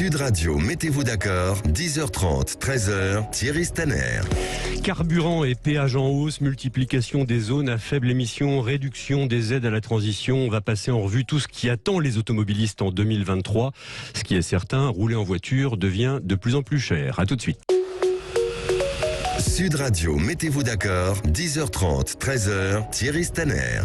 Sud Radio, mettez-vous d'accord, 10h30, 13h, Thierry Stanner. Carburant et péage en hausse, multiplication des zones à faible émission, réduction des aides à la transition. On va passer en revue tout ce qui attend les automobilistes en 2023. Ce qui est certain, rouler en voiture devient de plus en plus cher. À tout de suite. Sud Radio, mettez-vous d'accord, 10h30, 13h, Thierry Stanner.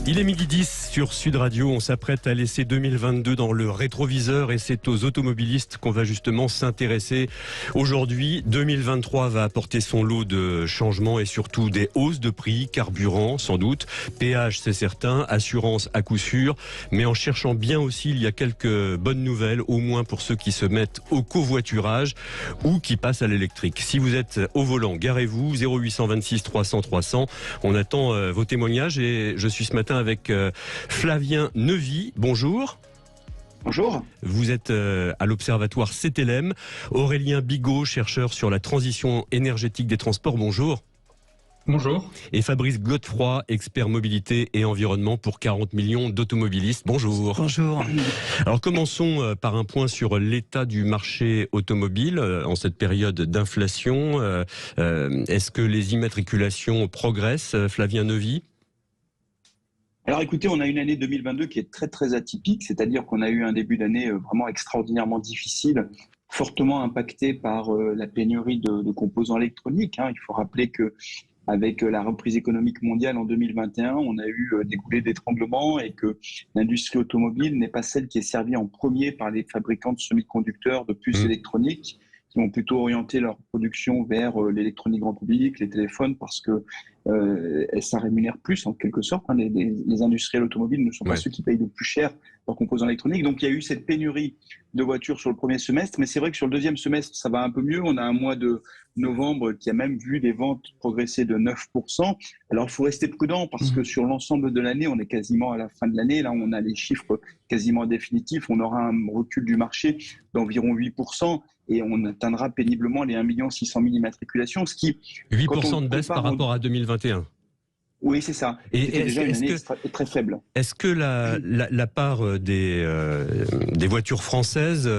Il est 12h10 sur Sud Radio. On s'apprête à laisser 2022 dans le rétroviseur et c'est aux automobilistes qu'on va justement s'intéresser aujourd'hui. 2023 va apporter son lot de changements et surtout des hausses de prix, carburant sans doute, péage c'est certain, assurance à coup sûr. Mais en cherchant bien aussi, il y a quelques bonnes nouvelles, au moins pour ceux qui se mettent au covoiturage ou qui passent à l'électrique. Si vous êtes au volant, garez-vous, 0826 300 300. On attend vos témoignages et je suis ce matin avec Flavien Neuvy. Bonjour. Bonjour. Vous êtes à l'Observatoire CTLM. Aurélien Bigot, chercheur sur la transition énergétique des transports. Bonjour. Bonjour. Et Fabrice Godefroy, expert mobilité et environnement pour 40 millions d'automobilistes. Bonjour. Bonjour. Alors commençons par un point sur l'état du marché automobile en cette période d'inflation. Est-ce que les immatriculations progressent, Flavien Neuvy ? Alors écoutez, on a une année 2022 qui est très très atypique, c'est-à-dire qu'on a eu un début d'année vraiment extraordinairement difficile, fortement impacté par la pénurie de composants électroniques. Il faut rappeler que avec la reprise économique mondiale en 2021, on a eu des goulets d'étranglement et que l'industrie automobile n'est pas celle qui est servie en premier par les fabricants de semi-conducteurs, de puces électroniques, qui vont plutôt orienter leur production vers l'électronique grand public, les téléphones, parce que ça rémunère plus en quelque sorte. Les industriels automobiles ne sont pas ceux qui payent le plus cher leurs composants électroniques. Donc il y a eu cette pénurie de voitures sur le premier semestre, mais c'est vrai que sur le deuxième semestre, ça va un peu mieux. On a un mois de novembre qui a même vu des ventes progresser de 9%. Alors il faut rester prudent parce que sur l'ensemble de l'année, on est quasiment à la fin de l'année. Là, on a les chiffres quasiment définitifs. On aura un recul du marché d'environ 8%. Et on atteindra péniblement les 1 600 000 immatriculations, ce qui... 8% de baisse par rapport à 2021. Oui, c'est ça. C'était déjà une année très faible. Est-ce que la part des voitures françaises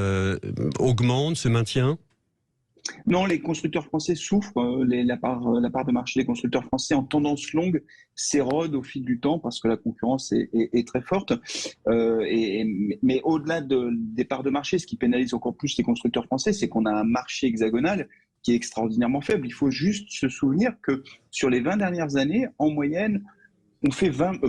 augmente, se maintient ? Non, les constructeurs français souffrent. La part de marché des constructeurs français en tendance longue s'érode au fil du temps parce que la concurrence est très forte. Mais au-delà des parts de marché, ce qui pénalise encore plus les constructeurs français, c'est qu'on a un marché hexagonal qui est extraordinairement faible. Il faut juste se souvenir que sur les 20 dernières années, en moyenne, on fait 20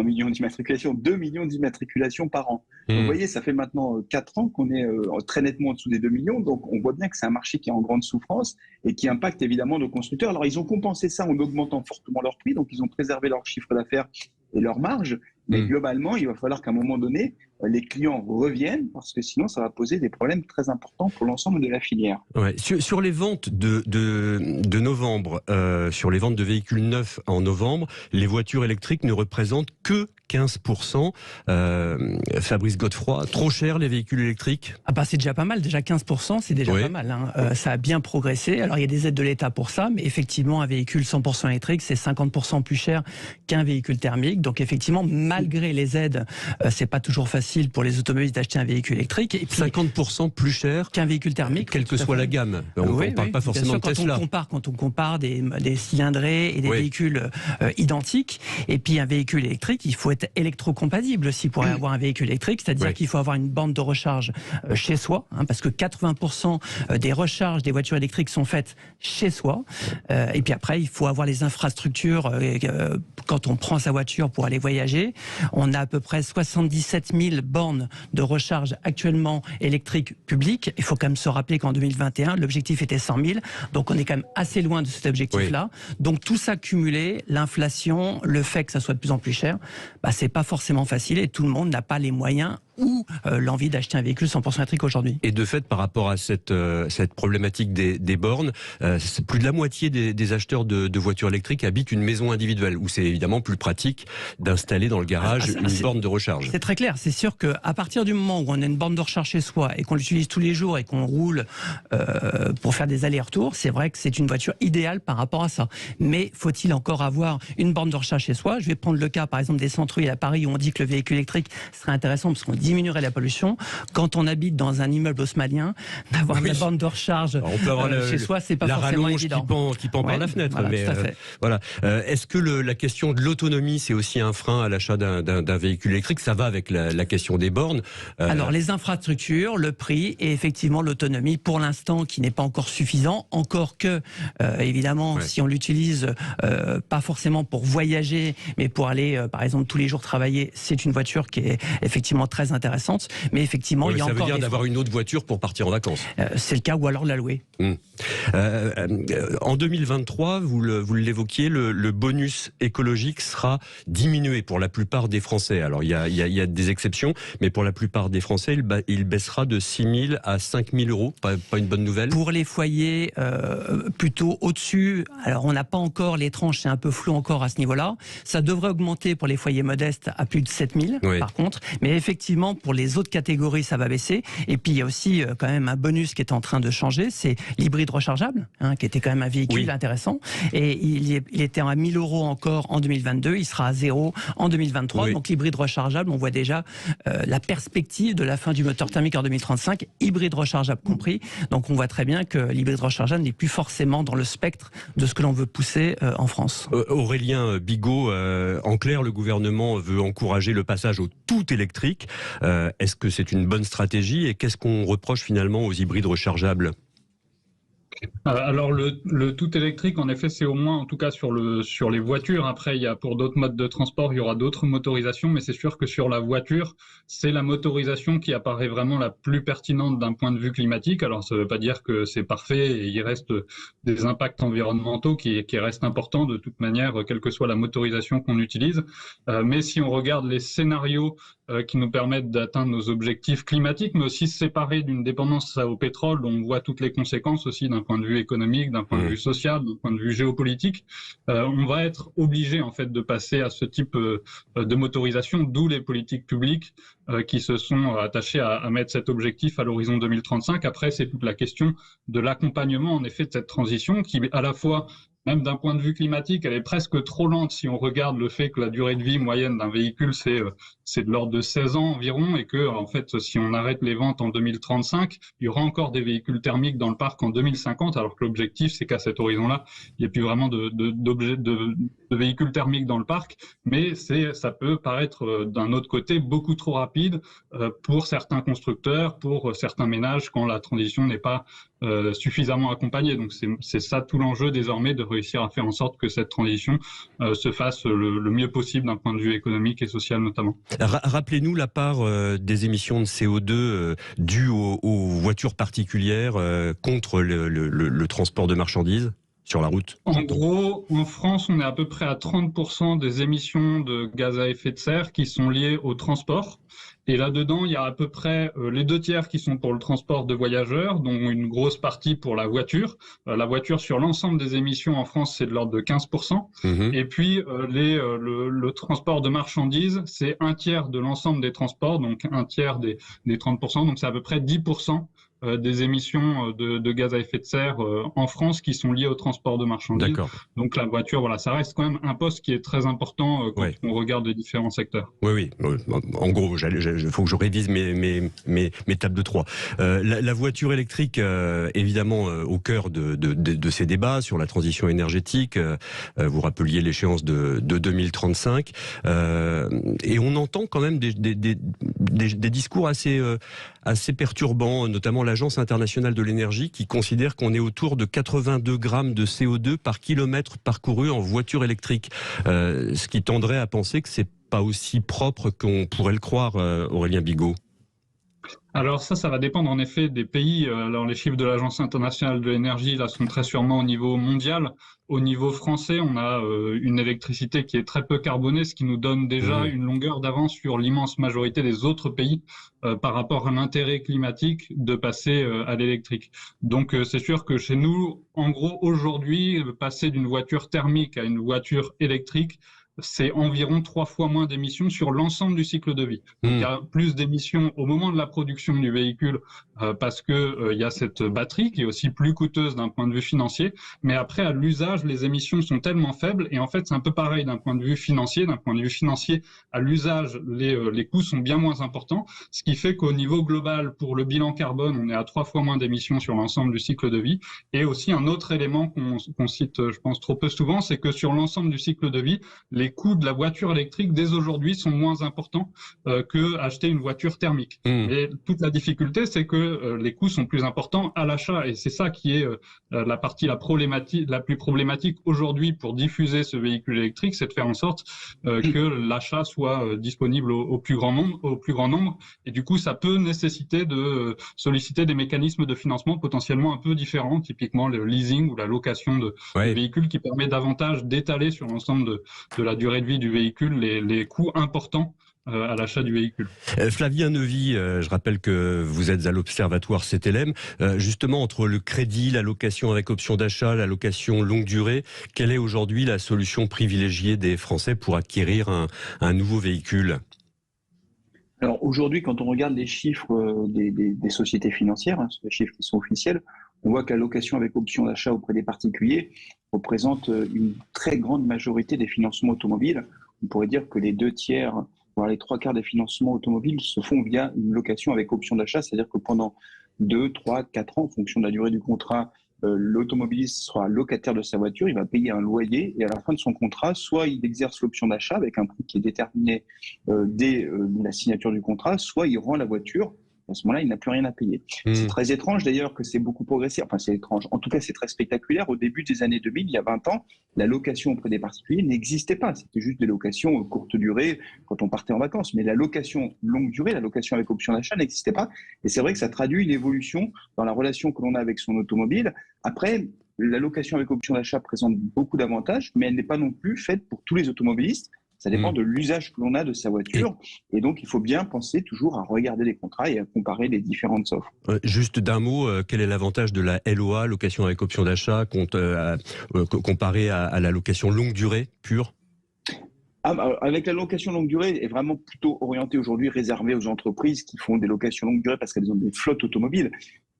millions d'immatriculations, 2 millions d'immatriculations par an. Donc, vous voyez, ça fait maintenant 4 ans qu'on est très nettement en dessous des 2 millions. Donc, on voit bien que c'est un marché qui est en grande souffrance et qui impacte évidemment nos constructeurs. Alors, ils ont compensé ça en augmentant fortement leur prix. Donc, ils ont préservé leur chiffre d'affaires et leur marge. Mais globalement, il va falloir qu'à un moment donné, les clients reviennent parce que sinon, ça va poser des problèmes très importants pour l'ensemble de la filière. Ouais. Sur les ventes de novembre, sur les ventes de véhicules neufs en novembre, les voitures électriques ne représentent que 15%. Fabrice Godefroy, trop cher les véhicules électriques ? C'est déjà pas mal. Déjà 15%, c'est déjà pas mal. Ça a bien progressé. Alors il y a des aides de l'État pour ça, mais effectivement, un véhicule 100% électrique, c'est 50% plus cher qu'un véhicule thermique. Donc effectivement, malgré les aides, c'est pas toujours facile pour les automobilistes d'acheter un véhicule électrique. Et puis, 50% plus cher qu'un véhicule thermique, quelle que soit la gamme. On ne parle pas forcément de Tesla. Quand on compare des cylindrés et des véhicules identiques, et puis un véhicule électrique, il faut être électrocompatible aussi pour avoir un véhicule électrique, c'est-à-dire qu'il faut avoir une borne de recharge chez soi, parce que 80% des recharges des voitures électriques sont faites chez soi. Et puis après, il faut avoir les infrastructures quand on prend sa voiture pour aller voyager. On a à peu près 77 000 bornes de recharge actuellement électriques publiques. Il faut quand même se rappeler qu'en 2021, l'objectif était 100 000. Donc on est quand même assez loin de cet objectif-là. Donc tout ça cumulé, l'inflation, le fait que ça soit de plus en plus cher, c'est pas forcément facile et tout le monde n'a pas les moyens ou l'envie d'acheter un véhicule 100% électrique aujourd'hui. Et de fait, par rapport à cette problématique des bornes, plus de la moitié des acheteurs de voitures électriques habitent une maison individuelle, où c'est évidemment plus pratique d'installer dans le garage une borne de recharge. C'est très clair, c'est sûr qu'à partir du moment où on a une borne de recharge chez soi et qu'on l'utilise tous les jours et qu'on roule pour faire des allers-retours, c'est vrai que c'est une voiture idéale par rapport à ça. Mais faut-il encore avoir une borne de recharge chez soi ? Je vais prendre le cas par exemple des centres-villes à Paris où on dit que le véhicule électrique serait intéressant parce qu'on dit diminuerait la pollution. Quand on habite dans un immeuble haussmannien, d'avoir la borne de recharge chez soi, c'est pas forcément évident. Qui pend par la fenêtre. Voilà, mais, tout à fait. Voilà. Est-ce que la question de l'autonomie, c'est aussi un frein à l'achat d'un véhicule électrique? Ça va avec la question des bornes. Alors, les infrastructures, le prix et effectivement l'autonomie, pour l'instant, qui n'est pas encore suffisant. Encore que, évidemment, si on l'utilise pas forcément pour voyager, mais pour aller, par exemple, tous les jours travailler, c'est une voiture qui est effectivement très intéressante. Mais effectivement, il y a encore. Ça veut dire d'avoir une autre voiture pour partir en vacances. C'est le cas, ou alors la louer. En 2023, vous l'évoquiez, le bonus écologique sera diminué pour la plupart des Français. Alors il y a des exceptions, mais pour la plupart des Français, il baissera de 6 000 à 5 000 euros. Pas une bonne nouvelle. Pour les foyers plutôt au-dessus, alors on n'a pas encore les tranches, c'est un peu flou encore à ce niveau-là. Ça devrait augmenter pour les foyers modestes à plus de 7 000 par contre. Mais effectivement, pour les autres catégories, ça va baisser. Et puis il y a aussi quand même un bonus qui est en train de changer, c'est l'hybride rechargeable, qui était quand même un véhicule intéressant. Et il était à 1 000 euros encore en 2022, il sera à 0 en 2023. Donc l'hybride rechargeable, on voit déjà la perspective de la fin du moteur thermique en 2035, hybride rechargeable compris. Donc on voit très bien que l'hybride rechargeable n'est plus forcément dans le spectre de ce que l'on veut pousser en France. Aurélien Bigot, en clair, le gouvernement veut encourager le passage au tout électrique. Est-ce que c'est une bonne stratégie et qu'est-ce qu'on reproche finalement aux hybrides rechargeables ? Alors le tout électrique, en effet, c'est au moins, en tout cas sur les voitures. Après, il y a pour d'autres modes de transport, il y aura d'autres motorisations, mais c'est sûr que sur la voiture, c'est la motorisation qui apparaît vraiment la plus pertinente d'un point de vue climatique. Alors ça ne veut pas dire que c'est parfait et il reste des impacts environnementaux qui restent importants de toute manière, quelle que soit la motorisation qu'on utilise. Mais si on regarde les scénarios qui nous permettent d'atteindre nos objectifs climatiques, mais aussi se séparer d'une dépendance au pétrole, dont on voit toutes les conséquences aussi d'un point de vue économique, d'un point de vue social, d'un point de vue géopolitique, on va être obligé en fait de passer à ce type de motorisation, d'où les politiques publiques qui se sont attachées à mettre cet objectif à l'horizon 2035. Après, c'est toute la question de l'accompagnement en effet de cette transition qui, à la fois, même d'un point de vue climatique, elle est presque trop lente si on regarde le fait que la durée de vie moyenne d'un véhicule, c'est de l'ordre de 16 ans environ, et que, en fait, si on arrête les ventes en 2035, il y aura encore des véhicules thermiques dans le parc en 2050, alors que l'objectif, c'est qu'à cet horizon-là, il n'y ait plus vraiment de véhicules thermiques dans le parc, mais ça peut paraître, d'un autre côté, beaucoup trop rapide pour certains constructeurs, pour certains ménages, quand la transition n'est pas suffisamment accompagnée. Donc c'est ça tout l'enjeu désormais, de réussir à faire en sorte que cette transition se fasse le mieux possible d'un point de vue économique et social notamment. Rappelez-nous la part des émissions de CO2 dues aux voitures particulières contre le transport de marchandises sur la route. En gros, en France, on est à peu près à 30% des émissions de gaz à effet de serre qui sont liées au transport. Et là-dedans, il y a à peu près les 2 tiers qui sont pour le transport de voyageurs, dont une grosse partie pour la voiture. La voiture, sur l'ensemble des émissions en France, c'est de l'ordre de 15%. Et puis, le transport de marchandises, c'est 1 tiers de l'ensemble des transports, donc 1 tiers des 30%. Donc, c'est à peu près 10% des émissions de gaz à effet de serre en France qui sont liées au transport de marchandises. D'accord. Donc la voiture, voilà, ça reste quand même un poste qui est très important quand on regarde les différents secteurs. Oui. En gros, il faut que je révise mes tables de 3. La voiture électrique, évidemment, au cœur de ces débats sur la transition énergétique. Vous rappeliez l'échéance de 2035. Et on entend quand même des discours assez perturbants, notamment l'Agence internationale de l'énergie qui considère qu'on est autour de 82 grammes de CO2 par kilomètre parcouru en voiture électrique. Ce qui tendrait à penser que c'est pas aussi propre qu'on pourrait le croire, Aurélien Bigot. Alors ça va dépendre en effet des pays. Alors les chiffres de l'Agence internationale de l'énergie là sont très sûrement au niveau mondial. Au niveau français, on a une électricité qui est très peu carbonée, ce qui nous donne déjà une longueur d'avance sur l'immense majorité des autres pays par rapport à l'intérêt climatique de passer à l'électrique. Donc c'est sûr que chez nous, en gros aujourd'hui, passer d'une voiture thermique à une voiture électrique, c'est environ 3 fois moins d'émissions sur l'ensemble du cycle de vie. Donc, il y a plus d'émissions au moment de la production du véhicule parce que il y a cette batterie qui est aussi plus coûteuse d'un point de vue financier. Mais après, à l'usage, les émissions sont tellement faibles et en fait, c'est un peu pareil d'un point de vue financier. D'un point de vue financier, à l'usage, les coûts sont bien moins importants, ce qui fait qu'au niveau global, pour le bilan carbone, on est à 3 fois moins d'émissions sur l'ensemble du cycle de vie. Et aussi, un autre élément qu'on cite, je pense, trop peu souvent, c'est que sur l'ensemble du cycle de vie, les coûts de la voiture électrique dès aujourd'hui sont moins importants que acheter une voiture thermique. Et toute la difficulté, c'est que les coûts sont plus importants à l'achat, et c'est ça qui est la partie la plus problématique aujourd'hui pour diffuser ce véhicule électrique, c'est de faire en sorte que l'achat soit disponible au plus grand nombre, et du coup, ça peut nécessiter de solliciter des mécanismes de financement potentiellement un peu différents, typiquement le leasing ou la location de véhicules qui permet davantage d'étaler sur l'ensemble de la durée de vie du véhicule les coûts importants à l'achat du véhicule. Flavien Neuvy, je rappelle que vous êtes à l'Observatoire CTLM. Justement, entre le crédit, la location avec option d'achat, la location longue durée, quelle est aujourd'hui la solution privilégiée des Français pour acquérir un nouveau véhicule ? Alors aujourd'hui, quand on regarde les chiffres des sociétés financières, les chiffres qui sont officiels, on voit que la location avec option d'achat auprès des particuliers représente une très grande majorité des financements automobiles. On pourrait dire que les 2/3, voire les 3/4 des financements automobiles se font via une location avec option d'achat, c'est-à-dire que pendant 2, 3, 4 ans, en fonction de la durée du contrat, l'automobiliste sera locataire de sa voiture, il va payer un loyer et à la fin de son contrat, soit il exerce l'option d'achat avec un prix qui est déterminé dès la signature du contrat, soit il rend la voiture. À ce moment-là, il n'a plus rien à payer. C'est très étrange d'ailleurs que c'est beaucoup progressé. Enfin, c'est étrange. En tout cas, c'est très spectaculaire. Au début des années 2000, il y a 20 ans, la location auprès des particuliers n'existait pas. C'était juste des locations courte durée quand on partait en vacances. Mais la location longue durée, la location avec option d'achat n'existait pas. Et c'est vrai que ça traduit une évolution dans la relation que l'on a avec son automobile. Après, la location avec option d'achat présente beaucoup d'avantages, mais elle n'est pas non plus faite pour tous les automobilistes. Ça dépend de l'usage que l'on a de sa voiture. Et donc, il faut bien penser toujours à regarder les contrats et à comparer les différentes offres. Juste d'un mot, quel est l'avantage de la LOA, location avec option d'achat, comparé à la location longue durée pure ? Avec la location longue durée, est vraiment plutôt orientée aujourd'hui, réservée aux entreprises qui font des locations longue durée parce qu'elles ont des flottes automobiles.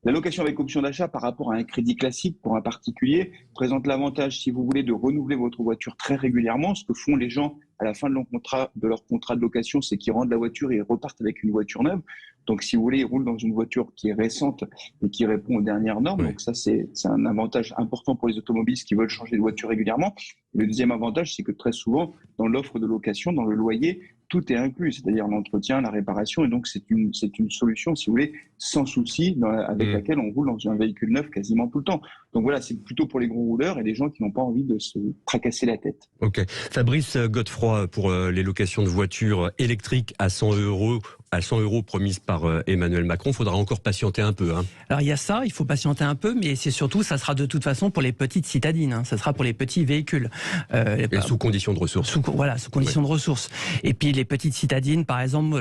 La location avec option d'achat par rapport à un crédit classique pour un particulier présente l'avantage, si vous voulez, de renouveler votre voiture très régulièrement. Ce que font les gens à la fin de leur contrat de location, c'est qu'ils rendent la voiture et ils repartent avec une voiture neuve. Donc, si vous voulez, ils roulent dans une voiture qui est récente et qui répond aux dernières normes. Donc, ça, c'est un avantage important pour les automobilistes qui veulent changer de voiture régulièrement. Le deuxième avantage, c'est que très souvent, dans l'offre de location, dans le loyer, tout est inclus, c'est-à-dire l'entretien, la réparation. Et donc, c'est une solution, si vous voulez, sans souci, avec laquelle on roule dans un véhicule neuf quasiment tout le temps. Donc voilà, c'est plutôt pour les gros rouleurs et les gens qui n'ont pas envie de se tracasser la tête. Ok. Fabrice Godefroy, pour les locations de voitures électriques à 100 € promises par Emmanuel Macron, il faudra encore patienter un peu. Alors il y a ça, il faut patienter un peu, mais c'est surtout, ça sera de toute façon pour les petites citadines, ça sera pour les petits véhicules. Et sous condition de ressources. Sous condition de ressources. Et puis les petites citadines, par exemple,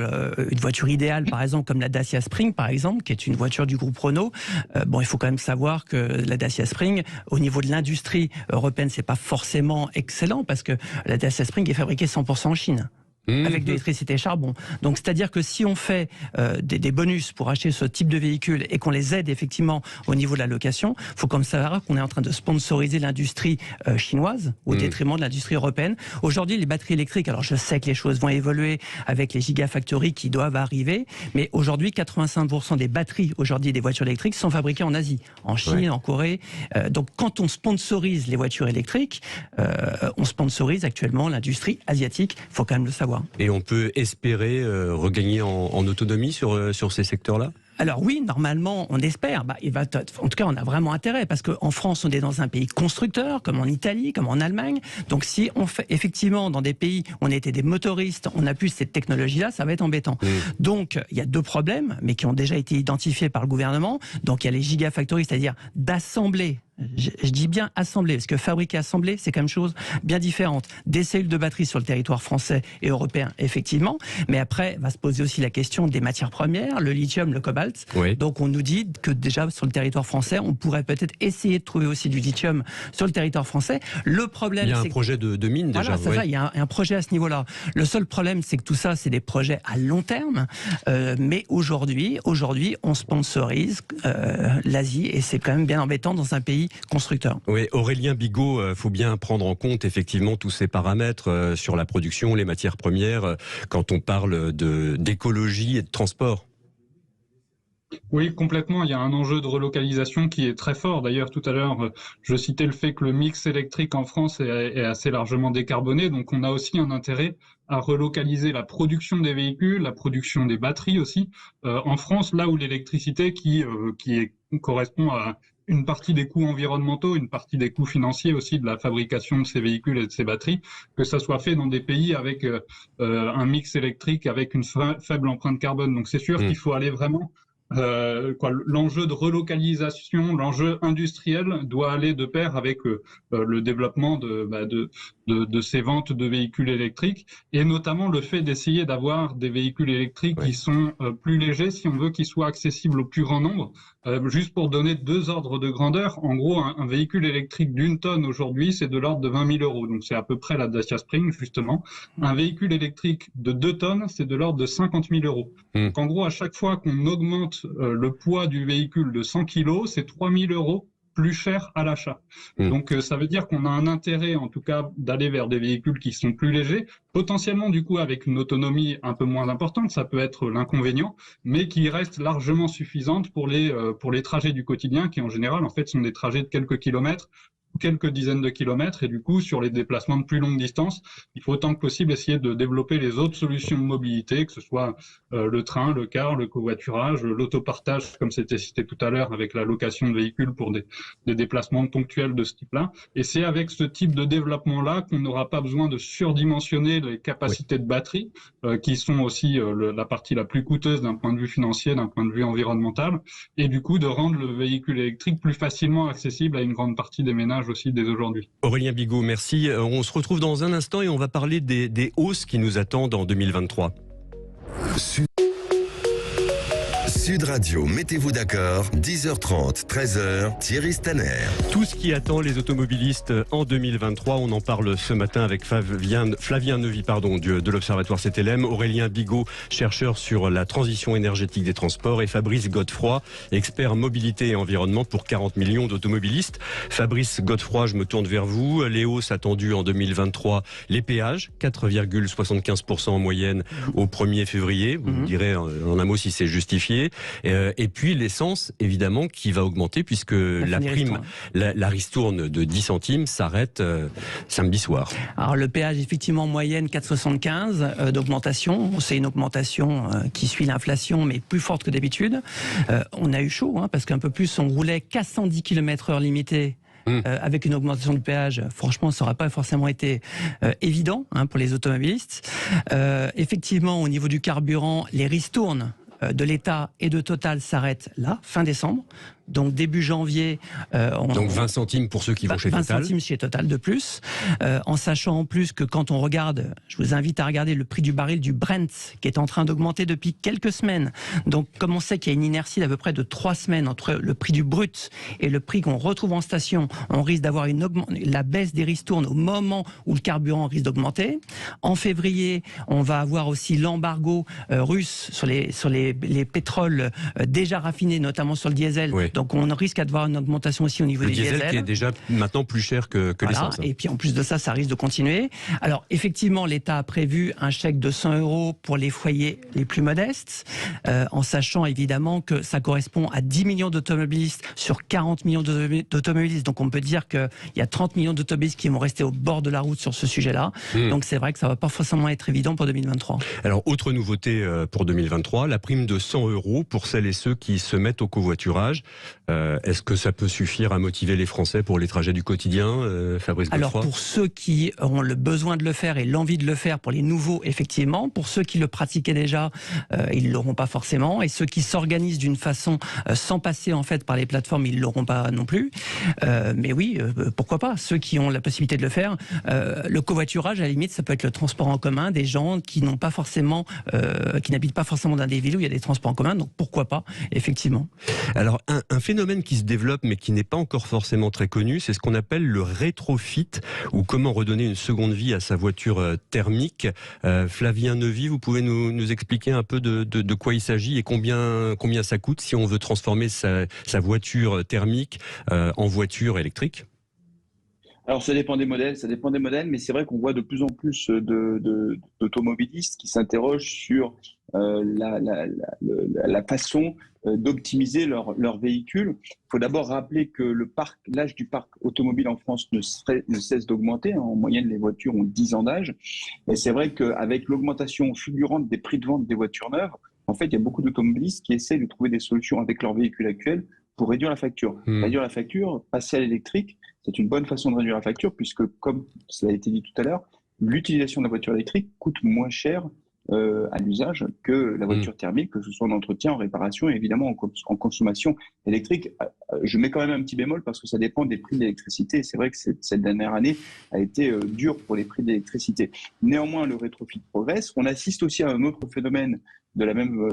une voiture idéale, par exemple, comme la Dacia Spring, par exemple, qui est une voiture du groupe Renault. Il faut quand même savoir que la Dacia Spring, au niveau de l'industrie européenne, c'est pas forcément excellent parce que la Dacia Spring est fabriquée 100% en Chine. Avec de l'électricité charbon. Donc, c'est-à-dire que si on fait des bonus pour acheter ce type de véhicule et qu'on les aide effectivement au niveau de la location, il faut comme savoir qu'on est en train de sponsoriser l'industrie chinoise au détriment de l'industrie européenne. Aujourd'hui, les batteries électriques, alors je sais que les choses vont évoluer avec les gigafactories qui doivent arriver, mais aujourd'hui, 85% des batteries aujourd'hui des voitures électriques sont fabriquées en Asie, en Chine, en Corée. Donc, quand on sponsorise les voitures électriques, on sponsorise actuellement l'industrie asiatique. Il faut quand même le savoir. Et on peut espérer regagner en autonomie sur ces secteurs-là ? Alors oui, normalement, on espère. En tout cas, on a vraiment intérêt parce qu'en France, on est dans un pays constructeur, comme en Italie, comme en Allemagne. Donc, si on fait effectivement dans des pays où on était des motoristes, on n'a plus cette technologie-là, ça va être embêtant. Donc, il y a deux problèmes, mais qui ont déjà été identifiés par le gouvernement. Donc, il y a les gigafactories, c'est-à-dire d'assembler Je dis bien assembler, parce que fabriquer, assembler, c'est quand même chose bien différente. Des cellules de batterie sur le territoire français et européen, effectivement, mais après va se poser aussi la question des matières premières, le lithium, le cobalt. Oui. Donc on nous dit que déjà sur le territoire français, on pourrait peut-être essayer de trouver aussi du lithium sur le territoire français. Le problème, il y a un projet de mine déjà. Voilà, c'est ça, il y a un projet à ce niveau-là. Le seul problème, c'est que tout ça, c'est des projets à long terme, mais aujourd'hui, on sponsorise l'Asie, et c'est quand même bien embêtant dans un pays constructeur. Oui, Aurélien Bigot, faut bien prendre en compte effectivement tous ces paramètres sur la production, les matières premières, quand on parle d'écologie et de transport. Oui, complètement. Il y a un enjeu de relocalisation qui est très fort. D'ailleurs, tout à l'heure, je citais le fait que le mix électrique en France est assez largement décarboné. Donc, on a aussi un intérêt à relocaliser la production des véhicules, la production des batteries aussi, en France, là où l'électricité correspond à une partie des coûts environnementaux, une partie des coûts financiers aussi de la fabrication de ces véhicules et de ces batteries, que ça soit fait dans des pays avec un mix électrique avec une faible empreinte carbone. Donc, c'est sûr qu'il faut aller vraiment l'enjeu de relocalisation, l'enjeu industriel doit aller de pair avec le développement de ces ventes de véhicules électriques, et notamment le fait d'essayer d'avoir des véhicules électriques qui sont plus légers, si on veut qu'ils soient accessibles au plus grand nombre. Juste pour donner 2 ordres de grandeur, en gros, un véhicule électrique d'1 tonne aujourd'hui, c'est de l'ordre de 20 000 euros. Donc c'est à peu près la Dacia Spring, justement. Un véhicule électrique de 2 tonnes, c'est de l'ordre de 50 000 euros. Donc en gros, à chaque fois qu'on augmente le poids du véhicule de 100 kilos, c'est 3 000 euros plus cher à l'achat. Donc ça veut dire qu'on a un intérêt, en tout cas, d'aller vers des véhicules qui sont plus légers, potentiellement du coup avec une autonomie un peu moins importante, ça peut être l'inconvénient, mais qui reste largement suffisante pour les trajets du quotidien, qui en général en fait sont des trajets de quelques kilomètres, quelques dizaines de kilomètres, et du coup sur les déplacements de plus longue distance, il faut autant que possible essayer de développer les autres solutions de mobilité, que ce soit le train, le car, le covoiturage, l'autopartage comme c'était cité tout à l'heure avec la location de véhicules pour des déplacements ponctuels de ce type-là. Et c'est avec ce type de développement-là qu'on n'aura pas besoin de surdimensionner les capacités de batterie, qui sont aussi la partie la plus coûteuse d'un point de vue financier, d'un point de vue environnemental, et du coup de rendre le véhicule électrique plus facilement accessible à une grande partie des ménages aussi dès aujourd'hui. Aurélien Bigot, merci. On se retrouve dans un instant et on va parler des hausses qui nous attendent en 2023. Sud Radio, mettez-vous d'accord, 10h30, 13h, Thierry Staner. Tout ce qui attend les automobilistes en 2023, on en parle ce matin avec Flavien Neuvy de l'Observatoire CTLM, Aurélien Bigot, chercheur sur la transition énergétique des transports, et Fabrice Godefroy, expert mobilité et environnement pour 40 millions d'automobilistes. Fabrice Godefroy, je me tourne vers vous. Les hausses attendues en 2023, les péages, 4,75% en moyenne au 1er février. Vous me direz en un mot si c'est justifié. Et puis l'essence, évidemment, qui va augmenter puisque la prime, la ristourne de 10 centimes s'arrête samedi soir. Alors le péage, effectivement, en moyenne 4,75 d'augmentation. C'est une augmentation qui suit l'inflation, mais plus forte que d'habitude. On a eu chaud, parce qu'un peu plus, on roulait qu'à 110 km/h limité. Avec une augmentation du péage, franchement, ça n'aurait pas forcément été évident pour les automobilistes. Effectivement, au niveau du carburant, les ristournes de l'État et de Total s'arrêtent là, fin décembre. Donc début janvier... donc 20 centimes pour ceux qui vont chez Total. 20 centimes chez Total de plus. En sachant en plus que quand on regarde, je vous invite à regarder le prix du baril du Brent, qui est en train d'augmenter depuis quelques semaines. Donc comme on sait qu'il y a une inertie d'à peu près de 3 semaines entre le prix du brut et le prix qu'on retrouve en station, on risque d'avoir la baisse des ristournes au moment où le carburant risque d'augmenter. En février, on va avoir aussi l'embargo russe sur les pétroles déjà raffinés, notamment sur le diesel. Oui. Donc on risque d'avoir une augmentation aussi au niveau des diesel. Le diesel qui est déjà maintenant plus cher que l'essence. Et puis en plus de ça, ça risque de continuer. Alors effectivement, l'État a prévu un chèque de 100 € pour les foyers les plus modestes, en sachant évidemment que ça correspond à 10 millions d'automobilistes sur 40 millions d'automobilistes. Donc on peut dire qu'il y a 30 millions d'automobilistes qui vont rester au bord de la route sur ce sujet-là. Donc c'est vrai que ça ne va pas forcément être évident pour 2023. Alors autre nouveauté pour 2023, la prime de 100 € pour celles et ceux qui se mettent au covoiturage. Est-ce que ça peut suffire à motiver les Français pour les trajets du quotidien, Fabrice Godefroy ? Alors pour ceux qui ont le besoin de le faire et l'envie de le faire, pour les nouveaux, effectivement. Pour ceux qui le pratiquaient déjà, ils l'auront pas forcément. Et ceux qui s'organisent d'une façon sans passer en fait par les plateformes, ils l'auront pas non plus. Mais oui, pourquoi pas. Ceux qui ont la possibilité de le faire, le covoiturage, à la limite, ça peut être le transport en commun des gens qui n'ont pas forcément, qui n'habitent pas forcément dans des villes où il y a des transports en commun. Donc pourquoi pas, effectivement. Alors un phénomène qui se développe mais qui n'est pas encore forcément très connu, c'est ce qu'on appelle le rétrofit, ou comment redonner une seconde vie à sa voiture thermique. Flavien Neuvy, vous pouvez nous expliquer un peu de quoi il s'agit et combien ça coûte si on veut transformer sa voiture thermique en voiture électrique ? Alors ça dépend des modèles, mais c'est vrai qu'on voit de plus en plus d'automobilistes qui s'interrogent sur la façon d'optimiser leur véhicule. Il faut d'abord rappeler que l'âge du parc automobile en France ne cesse d'augmenter. En moyenne, les voitures ont 10 ans d'âge. Et c'est vrai qu'avec l'augmentation fulgurante des prix de vente des voitures neuves, en fait, il y a beaucoup d'automobilistes qui essaient de trouver des solutions avec leur véhicule actuel pour réduire la facture. Réduire la facture, passer à l'électrique, c'est une bonne façon de réduire la facture puisque, comme cela a été dit tout à l'heure, l'utilisation de la voiture électrique coûte moins cher à l'usage que la voiture thermique, que ce soit en entretien, en réparation et évidemment en consommation électrique. Je mets quand même un petit bémol parce que ça dépend des prix de l'électricité. C'est vrai que cette dernière année a été dure pour les prix de l'électricité. Néanmoins, le rétrofit progresse. On assiste aussi à un autre phénomène de la même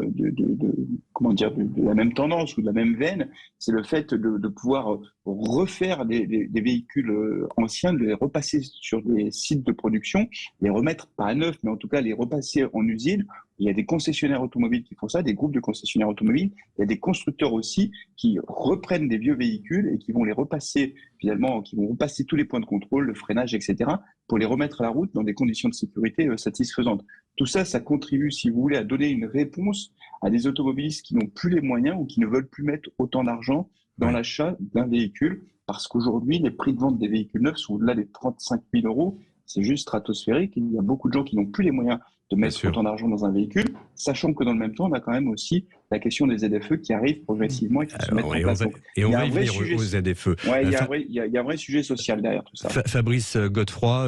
de la même tendance ou de la même veine, c'est le fait de pouvoir refaire des véhicules anciens, de les repasser sur des sites de production, les remettre pas à neuf, mais en tout cas les repasser en usine. Il y a des concessionnaires automobiles qui font ça, des groupes de concessionnaires automobiles. Il y a des constructeurs aussi qui reprennent des vieux véhicules et qui vont les repasser finalement, qui vont repasser tous les points de contrôle, le freinage, etc., pour les remettre à la route dans des conditions de sécurité satisfaisantes. Tout ça, ça contribue, si vous voulez, à donner une réponse à des automobilistes qui n'ont plus les moyens ou qui ne veulent plus mettre autant d'argent dans l'achat d'un véhicule, parce qu'aujourd'hui, les prix de vente des véhicules neufs sont au-delà des 35 000 euros. C'est juste stratosphérique. Il y a beaucoup de gens qui n'ont plus les moyens de mettre autant d'argent dans un véhicule, sachant que dans le même temps, on a quand même aussi la question des ZFE qui arrivent progressivement et qui se mettent en place. Et on va y venir aux ZFE. Ouais, il y a un vrai sujet social derrière tout ça. Fabrice Godefroy,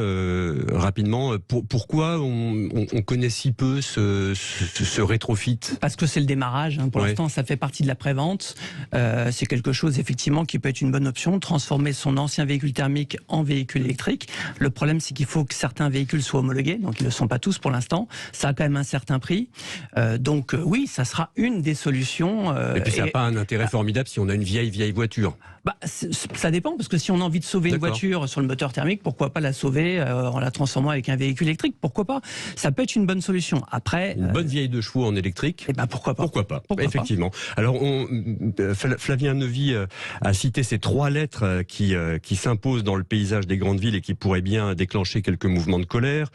rapidement, pourquoi on connaît si peu ce rétrofit ? Parce que c'est le démarrage. Pour l'instant, ça fait partie de la prévente. C'est quelque chose, effectivement, qui peut être une bonne option, transformer son ancien véhicule thermique en véhicule électrique. Le problème, c'est qu'il faut que certains véhicules soient homologués, donc ils ne le sont pas tous pour l'instant. Ça a quand même un certain prix. Donc oui, ça sera une des solutions. Et puis ça n'a pas un intérêt formidable si on a une vieille voiture. Ça dépend, parce que si on a envie de sauver une voiture sur le moteur thermique, pourquoi pas la sauver en la transformant avec un véhicule électrique ? Pourquoi pas ? Ça peut être une bonne solution. Après, une bonne vieille de chevaux en électrique. Pourquoi pas ? Pourquoi effectivement. Alors, Flavien Neuvy a cité ces 3 lettres qui s'imposent dans le paysage des grandes villes et qui pourraient bien déclencher quelques mouvements de colère.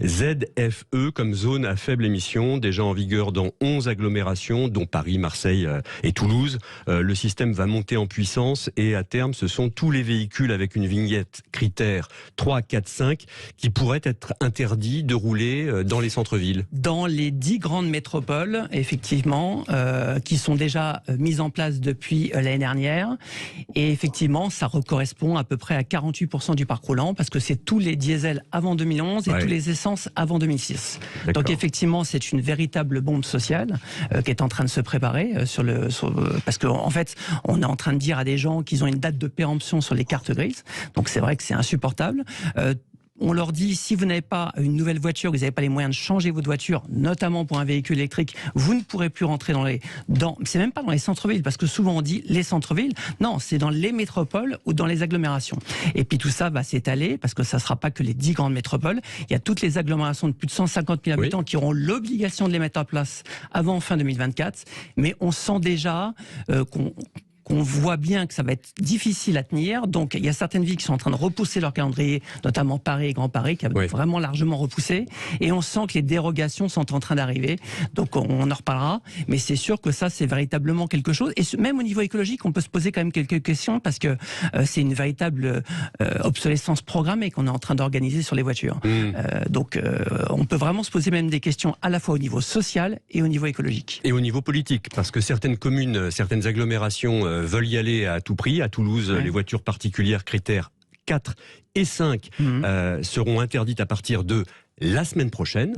ZFE comme zone à faible émission, déjà en vigueur dans 11 agglomérations, dont Paris, Marseille et Toulouse. Le système va monter en puissance et à terme, ce sont tous les véhicules avec une vignette critère 3, 4, 5 qui pourraient être interdits de rouler dans les centres-villes. Dans les 10 grandes métropoles, effectivement, qui sont déjà mises en place depuis l'année dernière. Et effectivement, ça correspond à peu près à 48% du parc roulant, parce que c'est tous les diesels avant 2011 et tous les essences avant 2006. Donc effectivement, c'est une véritable bombe sociale qui est en train de se préparer parce qu'en fait, on est en train de dire à des gens qu'ils ont une date de péremption sur les cartes grises. Donc c'est vrai que c'est insupportable. On leur dit, si vous n'avez pas une nouvelle voiture, vous n'avez pas les moyens de changer votre voiture, notamment pour un véhicule électrique, vous ne pourrez plus rentrer c'est même pas dans les centres-villes, parce que souvent on dit les centres-villes. Non, c'est dans les métropoles ou dans les agglomérations. Et puis tout ça va s'étaler, parce que ça ne sera pas que les 10 grandes métropoles. Il y a toutes les agglomérations de plus de 150 000 habitants qui auront l'obligation de les mettre en place avant fin 2024. Mais on sent déjà qu'on voit bien que ça va être difficile à tenir. Donc, il y a certaines villes qui sont en train de repousser leur calendrier, notamment Paris et Grand Paris, qui a vraiment largement repoussé. Et on sent que les dérogations sont en train d'arriver. Donc, on en reparlera. Mais c'est sûr que ça, c'est véritablement quelque chose. Et même au niveau écologique, on peut se poser quand même quelques questions, parce que c'est une véritable obsolescence programmée qu'on est en train d'organiser sur les voitures. Donc, on peut vraiment se poser même des questions à la fois au niveau social et au niveau écologique. Et au niveau politique, parce que certaines communes, certaines agglomérations veulent y aller à tout prix. À Toulouse, les voitures particulières critères 4 et 5 seront interdites à partir de la semaine prochaine.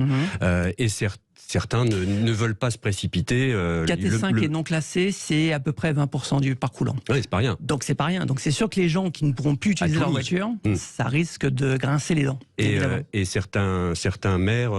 Et certains ne veulent pas se précipiter. 4 et 5 et non classés, c'est à peu près 20% du parc roulant. Oui, c'est pas rien. Donc c'est pas rien. Donc c'est sûr que les gens qui ne pourront plus utiliser leur voiture, ça risque de grincer les dents. Et certains maires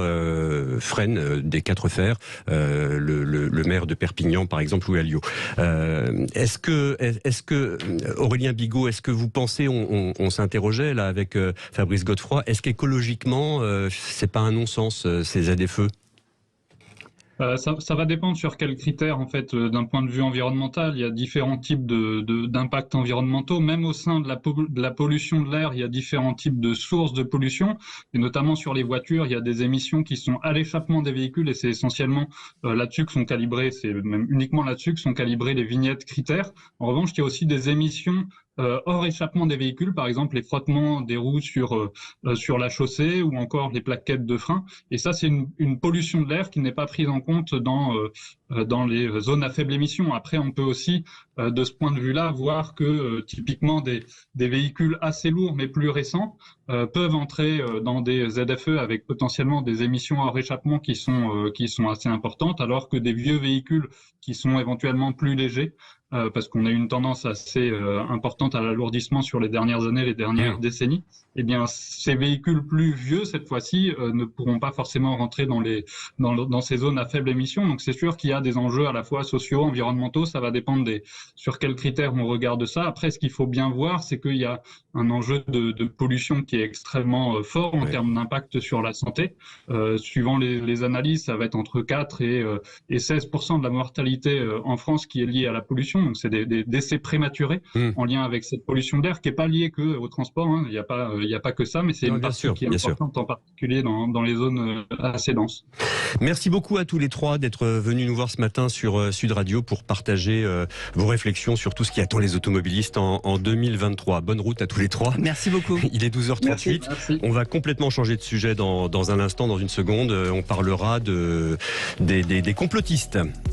freinent des 4 fers. Le maire de Perpignan, par exemple, ou Alliot. Est-ce que Aurélien Bigot, est-ce que vous pensez, on s'interrogeait là avec Fabrice Godefroy, est-ce qu'écologiquement, c'est pas un non-sens ces ZFE? Ça va dépendre sur quels critères, en fait, d'un point de vue environnemental. Il y a différents types d'impacts environnementaux. Même au sein de la pollution de l'air, il y a différents types de sources de pollution. Et notamment sur les voitures, il y a des émissions qui sont à l'échappement des véhicules, et c'est essentiellement là-dessus que sont calibrés, c'est même uniquement là-dessus que sont calibrées les vignettes critères. En revanche, il y a aussi des émissions hors échappement des véhicules, par exemple les frottements des roues sur la chaussée, ou encore les plaquettes de frein. Et ça, c'est une pollution de l'air qui n'est pas prise en compte dans les zones à faible émission. Après, on peut aussi, de ce point de vue-là, voir que typiquement des véhicules assez lourds mais plus récents peuvent entrer dans des ZFE avec potentiellement des émissions hors échappement qui sont assez importantes, alors que des vieux véhicules qui sont éventuellement plus légers, parce qu'on a eu une tendance assez importante à l'alourdissement sur les dernières années, les dernières décennies, eh bien ces véhicules plus vieux, cette fois-ci, ne pourront pas forcément rentrer dans ces zones à faible émission. Donc c'est sûr qu'il y a des enjeux à la fois sociaux, environnementaux, ça va dépendre sur quels critères on regarde ça. Après, ce qu'il faut bien voir, c'est qu'il y a un enjeu de pollution qui est extrêmement fort en termes d'impact sur la santé. Suivant les analyses, ça va être entre 4 et 16% de la mortalité en France qui est liée à la pollution. Donc c'est des décès prématurés en lien avec cette pollution d'air qui n'est pas liée qu'au transport. Il n'y a pas que ça, mais c'est une partie qui est importante, en particulier dans les zones assez denses. Merci beaucoup à tous les trois d'être venus nous voir ce matin sur Sud Radio pour partager vos réflexions sur tout ce qui attend les automobilistes en 2023. Bonne route à tous les trois. Merci beaucoup. Il est 12h38. Merci. On va complètement changer de sujet dans un instant, dans une seconde. On parlera des complotistes.